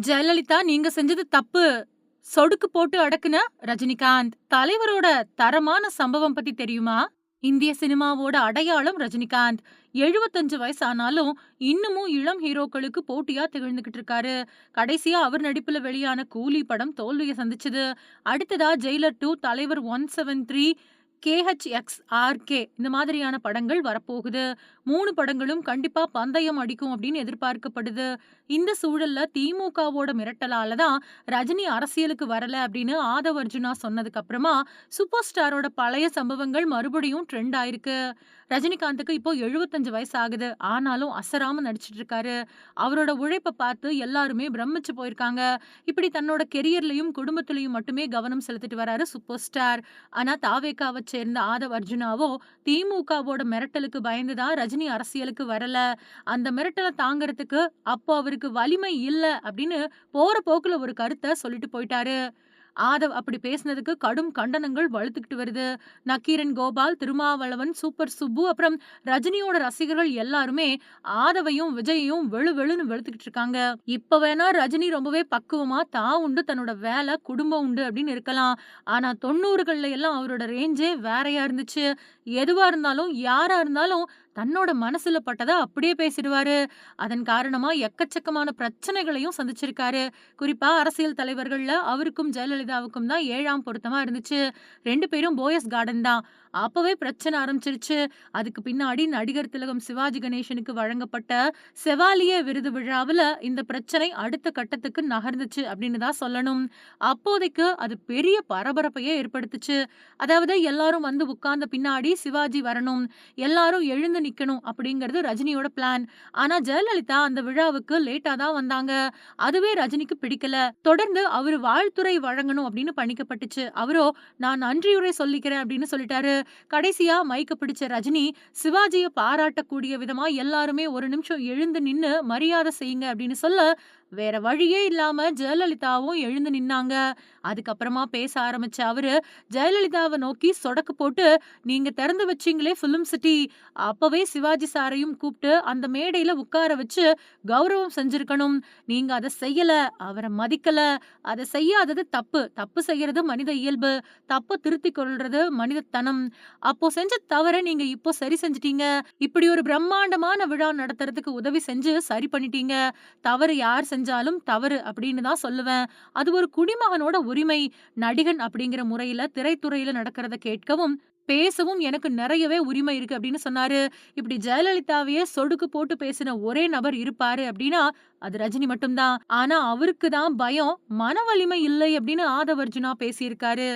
ஜெயலலிதா நீங்க செஞ்சது தப்பு. சொடுக்கு போட்டு அடக்குன ரஜினிகாந்த். தலைவரோட தரமான சம்பவம் பத்தி தெரியுமா? இந்திய சினிமாவோட அடையாளம் ரஜினிகாந்த். 75 வயசு ஆனாலும் இன்னமும் இளம் ஹீரோக்களுக்கு போட்டியா திகழ்ந்துகிட்டு இருக்காரு. கடைசியா அவர் நடிப்புல வெளியான கூலி படம் தோல்விய சந்திச்சது. அடுத்ததா ஜெயிலர் 2, தலைவர் 173, KHXRK இந்த மாதிரியான படங்கள் வரப்போகுது. 3 படங்களும் கண்டிப்பா பந்தயம் அடிக்கும் அப்படின்னு எதிர்பார்க்கப்படுது. இந்த சூழல்ல திமுகவோட மிரட்டலால தான் ரஜினி அரசியலுக்கு வரல அப்படின்னு ஆதவ் அர்ஜுனா சொன்னதுக்கு அப்புறமா சூப்பர் ஸ்டாரோட பழைய சம்பவங்கள் மறுபடியும் ட்ரெண்ட் ஆயிருக்கு. ரஜினிகாந்துக்கு இப்போ 75 வயசு ஆகுது. ஆனாலும் அசராம நடிச்சிட்டு இருக்காரு. அவரோட உழைப்ப பார்த்து எல்லாருமே பிரமிச்சு போயிருக்காங்க. இப்படி தன்னோட கெரியர்லயும், குடும்பத்திலயும் மட்டுமே கவனம் செலுத்திட்டு வராரு சூப்பர் ஸ்டார். ஆனா தாவேகாவ சேர்ந்த ஆதவ் அர்ஜுனாவோ திமுகவோட மிரட்டலுக்கு பயந்து தான் ரஜினி அரசியலுக்கு வரல. அந்த மிரட்டல தாங்கறதுக்கு அப்போ அவருக்கு வலிமை இல்ல அப்படின்னு போற போக்குல ஒரு கருத்த சொல்லிட்டு போயிட்டாரு. ஆதவ் அப்படி பேசினதுக்கு கடும் கண்டனங்கள் வலுத்துக்கிட்டு வருது. நக்கீரன் கோபால், திருமாவளவன், சூப்பர் சுப்பு அப்புறம் ரஜினியோட ரசிகர்கள் எல்லாருமே ஆதவையும், விஜயையும் வெளு வெளுன்னு வெளுத்துக்கிட்டு இருக்காங்க. இப்ப வேணா ரஜினி ரொம்பவே பக்குவமா தான் உண்டு, தன்னோட வேலை, குடும்பம் உண்டு அப்படின்னு இருக்கலாம். ஆனா 90கள்ல எல்லாம் அவரோட ரேஞ்சே வேறயா இருந்துச்சு. எதுவா இருந்தாலும், யாரா இருந்தாலும் தன்னோட மனசுல பட்டத அப்படியே பேசிடுவாரு. அதன் காரணமா எக்கச்சக்கமான பிரச்சனைகளையும் சந்திச்சிருக்காரு. குறிப்பா அரசியல் தலைவர்கள்ல அவருக்கும் ஜெயலலிதாவுக்கும் தான் 7ஆம் பொருத்தமா இருந்துச்சு. 2 பேரும் போயஸ் கார்டன் தான். அப்பவே பிரச்சனை ஆரம்பிச்சிருச்சு. அதுக்கு பின்னாடி நடிகர் திலகம் சிவாஜி கணேசனுக்கு வழங்கப்பட்ட செவாலியே விருது விழாவுல இந்த பிரச்சனை அடுத்த கட்டத்துக்கு நகர்ந்துச்சு அப்படின்னு தான் சொல்லணும். அப்போதைக்கு அது பெரிய பரபரப்பையே ஏற்படுத்துச்சு. அதாவது எல்லாரும் வந்து உட்கார்ந்த பின்னாடி சிவாஜி வரணும், எல்லாரும் எழுந்து நிக்கணும் அப்படிங்கிறது ரஜினியோட பிளான். ஆனா ஜெயலலிதா அந்த விழாவுக்கு லேட்டா தான் வந்தாங்க. அதுவே ரஜினிக்கு பிடிக்கல. தொடர்ந்து அவரு வாழ்த்துரை வழங்கணும் அப்படின்னு பணிக்கப்பட்டுச்சு. அவரோ நான் நன்றியுரை சொல்லிக்கிறேன் அப்படின்னு சொல்லிட்டாரு. கடைசியா மைக்க பிடிச்ச ரஜினி சிவாஜிய பாராட்டக்கூடிய விதமா எல்லாருமே ஒரு நிமிஷம் எழுந்து நின்னு மரியாதை செய்யுங்க அப்படின்னு சொல்ல வேற வழியே இல்லாம ஜெயலலிதாவும் எழுந்து நின்னாங்க. அதுக்கப்புறமா பேச ஆரம்பிச்ச அவரு ஜெயலலிதாவை நோக்கி சொடக்கு போட்டு நீங்க திறந்து வச்சீங்களே பிலிம் சிட்டி, அப்பவே சிவாஜி சாரையும் கூப்பிட்டு அந்த மேடையில உட்கார வச்சு கௌரவம் செஞ்சிருக்கணும். நீங்க அத செய்யல, அவரை மதிக்கல. அத செய்யாதது தப்பு. தப்பு செய்யறது மனித இயல்பு. தப்ப திருத்திக் கொள்றது மனிதத்தனம். அப்போ செஞ்ச தவற நீங்க இப்போ சரி செஞ்சுட்டீங்க. இப்படி ஒரு பிரம்மாண்டமான விழா நடத்துறதுக்கு உதவி செஞ்சு சரி பண்ணிட்டீங்க. தவறு யார் செஞ்சாலும் தவறு அப்படின்னு தான் சொல்லுவேன். அது ஒரு குடிமகனோட உரிமை. நடிகன் அப்படிங்கிற முறையில திரைத்துறையில நடக்கிறத கேட்கவும், பேசவும் எனக்கு நிறையவே உரிமை இருக்கு அப்படின்னு சொன்னாரு. இப்படி ஜெயலலிதாவையே சொடுக்கு போட்டு பேசின ஒரே நபர் இருப்பாரு அப்படின்னா, அது ரஜினி மட்டும் தான். ஆனா அவருக்கு தான் பயம், மன வலிமை இல்லை அப்படின்னு ஆதவ் அர்ஜுனா பேசியிருக்காரு.